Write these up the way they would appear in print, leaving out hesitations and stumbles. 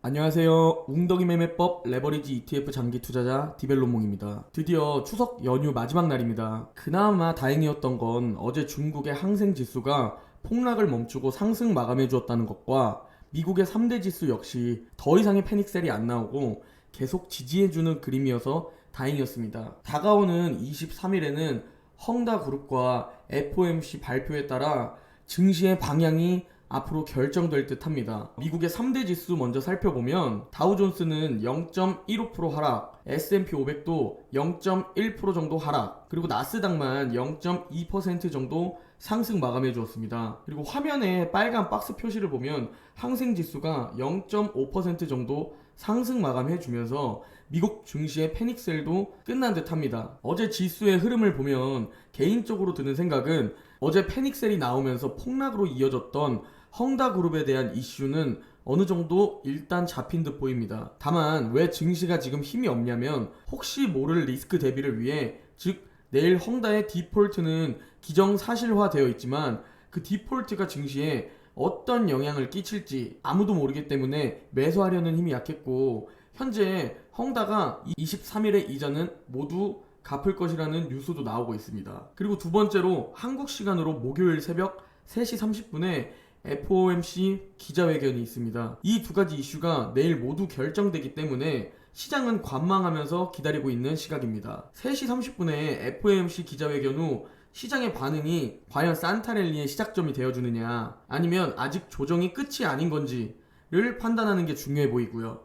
안녕하세요. 웅덩이 매매법 레버리지 ETF 장기 투자자 디벨로몽입니다. 드디어 추석 연휴 마지막 날입니다. 그나마 다행이었던 건 어제 중국의 항생 지수가 폭락을 멈추고 상승 마감해 주었다는 것과 미국의 3대 지수 역시 더 이상의 패닉셀이 안 나오고 계속 지지해주는 그림이어서 다행이었습니다. 다가오는 23일에는 헝다그룹과 FOMC 발표에 따라 증시의 방향이 앞으로 결정될 듯 합니다. 미국의 3대 지수 먼저 살펴보면 다우존스는 0.15% 하락, S&P 500도 0.1% 정도 하락, 그리고 나스닥만 0.2% 정도 상승 마감해 주었습니다. 그리고 화면에 빨간 박스 표시를 보면 항생 지수가 0.5% 정도 상승 마감해 주면서 미국 증시의 패닉셀도 끝난 듯 합니다. 어제 지수의 흐름을 보면 개인적으로 드는 생각은 어제 패닉셀이 나오면서 폭락으로 이어졌던 헝다그룹에 대한 이슈는 어느 정도 일단 잡힌 듯 보입니다. 다만 왜 증시가 지금 힘이 없냐면 혹시 모를 리스크 대비를 위해, 즉 내일 헝다의 디폴트는 기정사실화되어 있지만 그 디폴트가 증시에 어떤 영향을 끼칠지 아무도 모르기 때문에 매수하려는 힘이 약했고, 현재 헝다가 23일의 이자는 모두 갚을 것이라는 뉴스도 나오고 있습니다. 그리고 두 번째로 한국 시간으로 목요일 새벽 3시 30분에 FOMC 기자회견이 있습니다. 이 두 가지 이슈가 내일 모두 결정되기 때문에 시장은 관망하면서 기다리고 있는 시각입니다. 3시 30분에 FOMC 기자회견 후 시장의 반응이 과연 산타랠리의 시작점이 되어주느냐, 아니면 아직 조정이 끝이 아닌 건지를 판단하는 게 중요해 보이고요.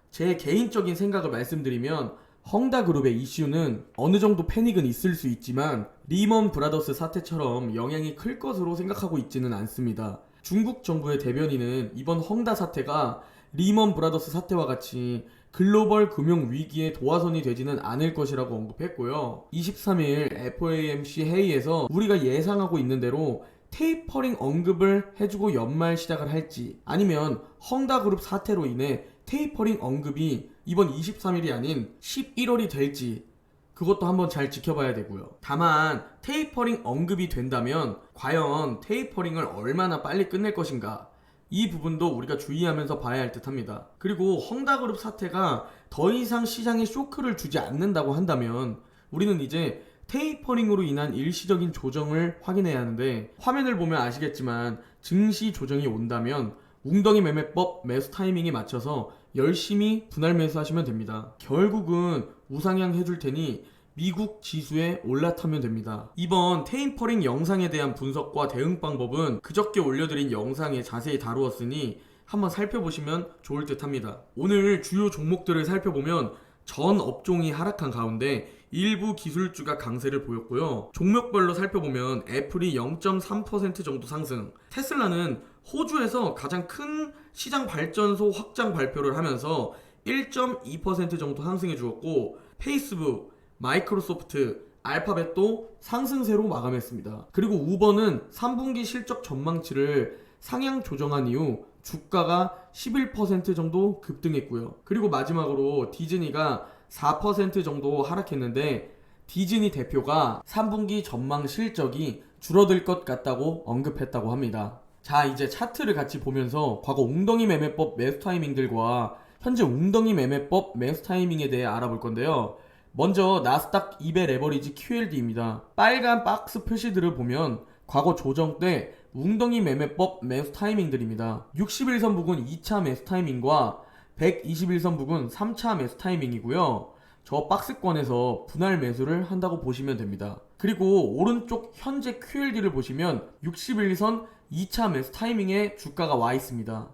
제 개인적인 생각을 말씀드리면 헝다그룹의 이슈는 어느 정도 패닉은 있을 수 있지만 리먼 브라더스 사태처럼 영향이 클 것으로 생각하고 있지는 않습니다. 중국 정부의 대변인은 이번 헝다 사태가 리먼 브라더스 사태와 같이 글로벌 금융 위기의 도화선이 되지는 않을 것이라고 언급했고요. 23일 FOMC 회의에서 우리가 예상하고 있는 대로 테이퍼링 언급을 해주고 연말 시작을 할지, 아니면 헝다그룹 사태로 인해 테이퍼링 언급이 이번 23일이 아닌 11월이 될지, 그것도 한번 잘 지켜봐야 되고요. 다만 테이퍼링 언급이 된다면 과연 테이퍼링을 얼마나 빨리 끝낼 것인가, 이 부분도 우리가 주의하면서 봐야 할 듯 합니다. 그리고 헝다그룹 사태가 더 이상 시장에 쇼크를 주지 않는다고 한다면 우리는 이제 테이퍼링으로 인한 일시적인 조정을 확인해야 하는데, 화면을 보면 아시겠지만 증시 조정이 온다면 웅덩이 매매법 매수 타이밍에 맞춰서 열심히 분할 매수하시면 됩니다. 결국은 우상향 해줄 테니 미국 지수에 올라타면 됩니다. 이번 테이퍼링 영상에 대한 분석과 대응 방법은 그저께 올려드린 영상에 자세히 다루었으니 한번 살펴보시면 좋을 듯 합니다. 오늘 주요 종목들을 살펴보면 전 업종이 하락한 가운데 일부 기술주가 강세를 보였고요. 종목별로 살펴보면 애플이 0.3% 정도 상승, 테슬라는 호주에서 가장 큰 시장 발전소 확장 발표를 하면서 1.2% 정도 상승해 주었고, 페이스북, 마이크로소프트, 알파벳도 상승세로 마감했습니다. 그리고 우버는 3분기 실적 전망치를 상향 조정한 이후 주가가 11% 정도 급등했고요. 그리고 마지막으로 디즈니가 4% 정도 하락했는데, 디즈니 대표가 3분기 전망 실적이 줄어들 것 같다고 언급했다고 합니다. 자, 이제 차트를 같이 보면서 과거 웅덩이 매매법 매수 타이밍들과 현재 웅덩이 매매법 매수 타이밍에 대해 알아볼 건데요. 먼저 나스닥 200 레버리지 QLD입니다. 빨간 박스 표시들을 보면 과거 조정 때 웅덩이 매매법 매수 타이밍들입니다. 61선 부근 2차 매수 타이밍과 121선 부근 3차 매수 타이밍이고요. 저 박스권에서 분할 매수를 한다고 보시면 됩니다. 그리고 오른쪽 현재 QLD를 보시면 61선 2차 매수 타이밍에 주가가 와 있습니다.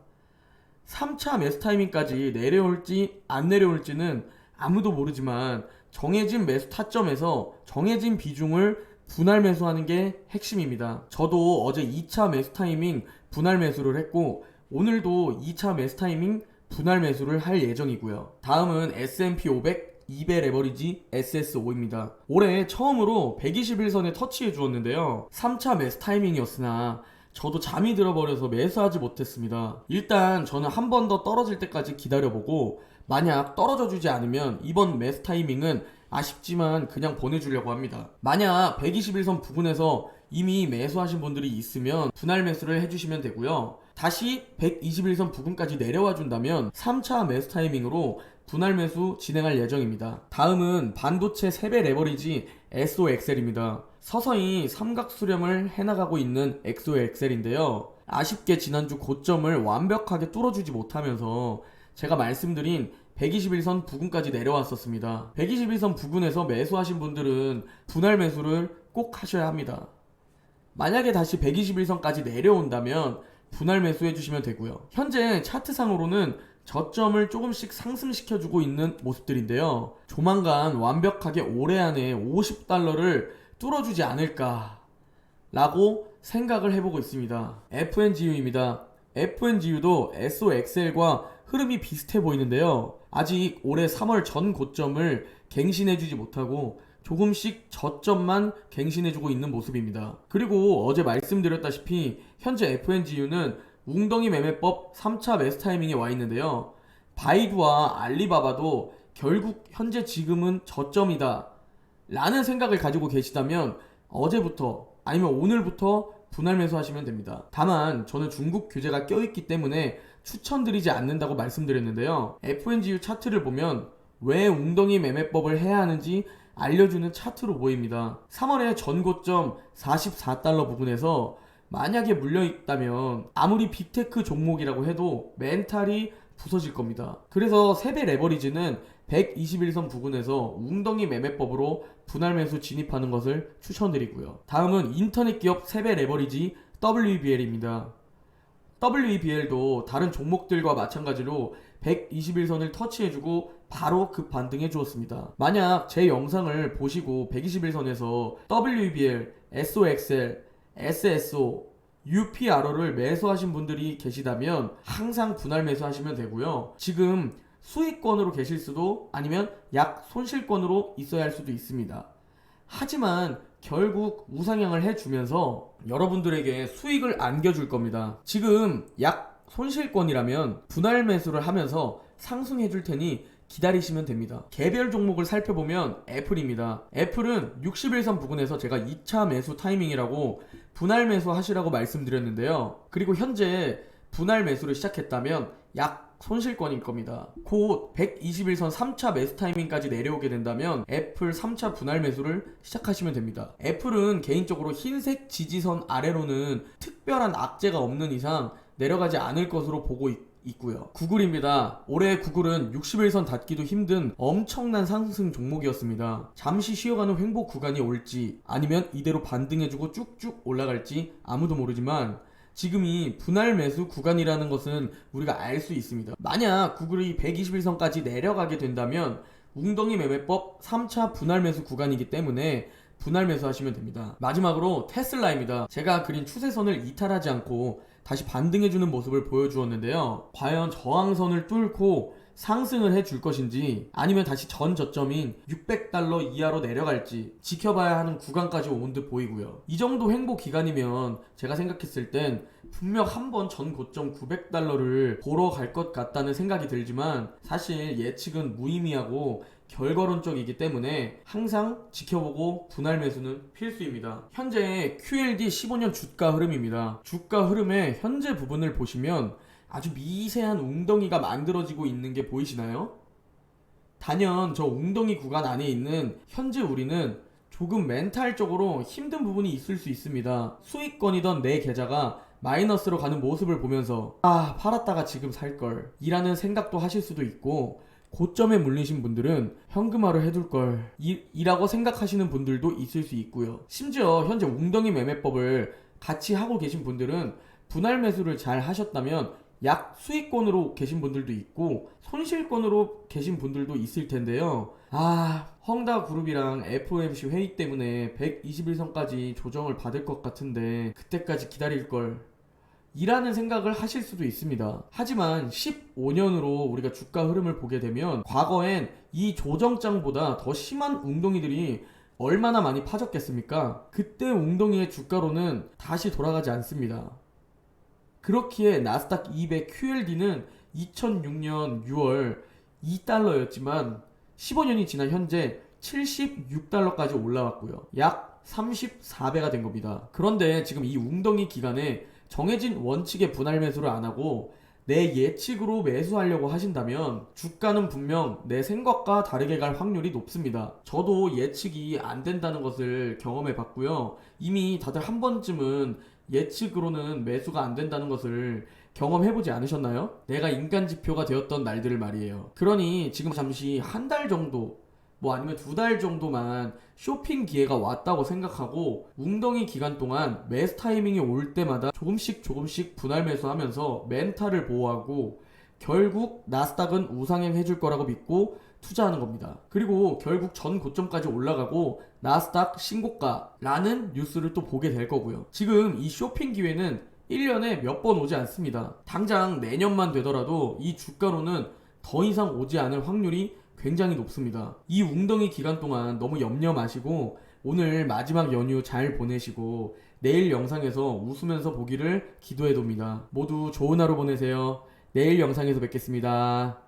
3차 매수 타이밍까지 내려올지 안 내려올지는 아무도 모르지만 정해진 매수 타점에서 정해진 비중을 분할 매수하는 게 핵심입니다. 저도 어제 2차 매수 타이밍 분할 매수를 했고, 오늘도 2차 매수 타이밍 분할 매수를 할 예정이고요. 다음은 S&P 500 200 레버리지 SSO입니다. 올해 처음으로 121선에 터치해 주었는데요. 3차 매수 타이밍이었으나 저도 잠이 들어버려서 매수하지 못했습니다. 일단 저는 한 번 더 떨어질 때까지 기다려보고, 만약 떨어져 주지 않으면 이번 매수 타이밍은 아쉽지만 그냥 보내주려고 합니다. 만약 121선 부근에서 이미 매수하신 분들이 있으면 분할 매수를 해주시면 되고요. 다시 121선 부근까지 내려와 준다면 3차 매수 타이밍으로 분할 매수 진행할 예정입니다. 다음은 반도체 3배 레버리지 SOXL입니다. 서서히 삼각 수렴을 해나가고 있는 XOXL인데요. 아쉽게 지난주 고점을 완벽하게 뚫어주지 못하면서 제가 말씀드린 121선 부근까지 내려왔었습니다. 121선 부근에서 매수하신 분들은 분할 매수를 꼭 하셔야 합니다. 만약에 다시 121선까지 내려온다면 분할 매수해 주시면 되고요. 현재 차트상으로는 저점을 조금씩 상승시켜주고 있는 모습들인데요. 조만간 완벽하게 올해 안에 $50를 뚫어주지 않을까 라고 생각을 해보고 있습니다. FNGU입니다. FNGU도 SOXL과 흐름이 비슷해 보이는데요. 아직 올해 3월 전 고점을 갱신해주지 못하고 조금씩 저점만 갱신해주고 있는 모습입니다. 그리고 어제 말씀드렸다시피 현재 FNGU는 웅덩이 매매법 3차 매수 타이밍에 와 있는데요. 바이두와 알리바바도 결국 현재 지금은 저점이다 라는 생각을 가지고 계시다면 어제부터 아니면 오늘부터 분할 매수하시면 됩니다. 다만 저는 중국 규제가 껴있기 때문에 추천드리지 않는다고 말씀드렸는데요. FNGU 차트를 보면 왜 웅덩이 매매법을 해야 하는지 알려주는 차트로 보입니다. 3월에 전고점 $44 부근에서 만약에 물려있다면 아무리 빅테크 종목이라고 해도 멘탈이 부서질 겁니다. 그래서 3배 레버리지는 121선 부근에서 웅덩이 매매법으로 분할 매수 진입하는 것을 추천드리고요. 다음은 인터넷 기업 3배 레버리지 WBL입니다. WBL도 다른 종목들과 마찬가지로 121선을 터치해주고 바로 급 반등해 주었습니다. 만약 제 영상을 보시고 121선에서 WBL, SOXL, SSO, UPRO를 매수하신 분들이 계시다면 항상 분할 매수하시면 되고요. 지금 수익권으로 계실 수도 아니면 약 손실권으로 있어야 할 수도 있습니다. 하지만 결국 우상향을 해주면서 여러분들에게 수익을 안겨줄 겁니다. 지금 약 손실권이라면 분할 매수를 하면서 상승해줄 테니 기다리시면 됩니다. 개별 종목을 살펴보면 애플입니다. 애플은 61선 부근에서 제가 2차 매수 타이밍이라고 분할 매수 하시라고 말씀드렸는데요. 그리고 현재 분할 매수를 시작했다면 약 손실권일 겁니다. 곧 121선 3차 매수 타이밍까지 내려오게 된다면 애플 3차 분할 매수를 시작하시면 됩니다. 애플은 개인적으로 흰색 지지선 아래로는 특별한 악재가 없는 이상 내려가지 않을 것으로 보고 있고요. 구글입니다. 올해 구글은 61선 닿기도 힘든 엄청난 상승 종목이었습니다. 잠시 쉬어가는 횡보 구간이 올지 아니면 이대로 반등해주고 쭉쭉 올라갈지 아무도 모르지만 지금이 분할 매수 구간이라는 것은 우리가 알 수 있습니다. 만약 구글이 121선까지 내려가게 된다면 웅덩이 매매법 3차 분할 매수 구간이기 때문에 분할 매수하시면 됩니다. 마지막으로 테슬라입니다. 제가 그린 추세선을 이탈하지 않고 다시 반등해주는 모습을 보여주었는데요. 과연 저항선을 뚫고 상승을 해줄 것인지 아니면 다시 전 저점인 $600 이하로 내려갈지 지켜봐야 하는 구간까지 온 듯 보이고요. 이 정도 횡보 기간이면 제가 생각했을 땐 분명 한번 전 고점 $900를 보러 갈 것 같다는 생각이 들지만 사실 예측은 무의미하고 결과론적이기 때문에 항상 지켜보고 분할 매수는 필수입니다. 현재 QLD 15년 주가 흐름입니다. 주가 흐름의 현재 부분을 보시면 아주 미세한 웅덩이가 만들어지고 있는 게 보이시나요? 단연 저 웅덩이 구간 안에 있는 현재 우리는 조금 멘탈적으로 힘든 부분이 있을 수 있습니다. 수익권이던 내 계좌가 마이너스로 가는 모습을 보면서 팔았다가 지금 살걸 이라는 생각도 하실 수도 있고, 고점에 물리신 분들은 현금화를 해둘걸 이라고 생각하시는 분들도 있을 수 있고요. 심지어 현재 웅덩이 매매법을 같이 하고 계신 분들은 분할 매수를 잘 하셨다면 약 수익권으로 계신 분들도 있고 손실권으로 계신 분들도 있을 텐데요. 헝다그룹이랑 FOMC 회의 때문에 121선까지 조정을 받을 것 같은데 그때까지 기다릴걸 이라는 생각을 하실 수도 있습니다. 하지만 15년으로 우리가 주가 흐름을 보게 되면 과거엔 이 조정장보다 더 심한 웅덩이들이 얼마나 많이 파졌겠습니까? 그때 웅덩이의 주가로는 다시 돌아가지 않습니다. 그렇기에 나스닥 200 QLD는 2006년 6월 $2였지만 15년이 지난 현재 $76까지 올라왔고요. 약 34배가 된 겁니다. 그런데 지금 이 웅덩이 기간에 정해진 원칙의 분할 매수를 안 하고 내 예측으로 매수하려고 하신다면 주가는 분명 내 생각과 다르게 갈 확률이 높습니다. 저도 예측이 안 된다는 것을 경험해 봤고요. 이미 다들 한 번쯤은 예측으로는 매수가 안 된다는 것을 경험해보지 않으셨나요? 내가 인간 지표가 되었던 날들을 말이에요. 그러니 지금 잠시 한 달 정도, 뭐 아니면 두 달 정도만 쇼핑 기회가 왔다고 생각하고 웅덩이 기간 동안 매수 타이밍이 올 때마다 조금씩 분할 매수하면서 멘탈을 보호하고 결국 나스닥은 우상향 해줄 거라고 믿고 투자하는 겁니다. 그리고 결국 전 고점까지 올라가고 나스닥 신고가라는 뉴스를 또 보게 될 거고요. 지금 이 쇼핑 기회는 1년에 몇 번 오지 않습니다. 당장 내년만 되더라도 이 주가로는 더 이상 오지 않을 확률이 굉장히 높습니다. 이 웅덩이 기간 동안 너무 염려 마시고 오늘 마지막 연휴 잘 보내시고 내일 영상에서 웃으면서 보기를 기도해 둡니다. 모두 좋은 하루 보내세요. 내일 영상에서 뵙겠습니다.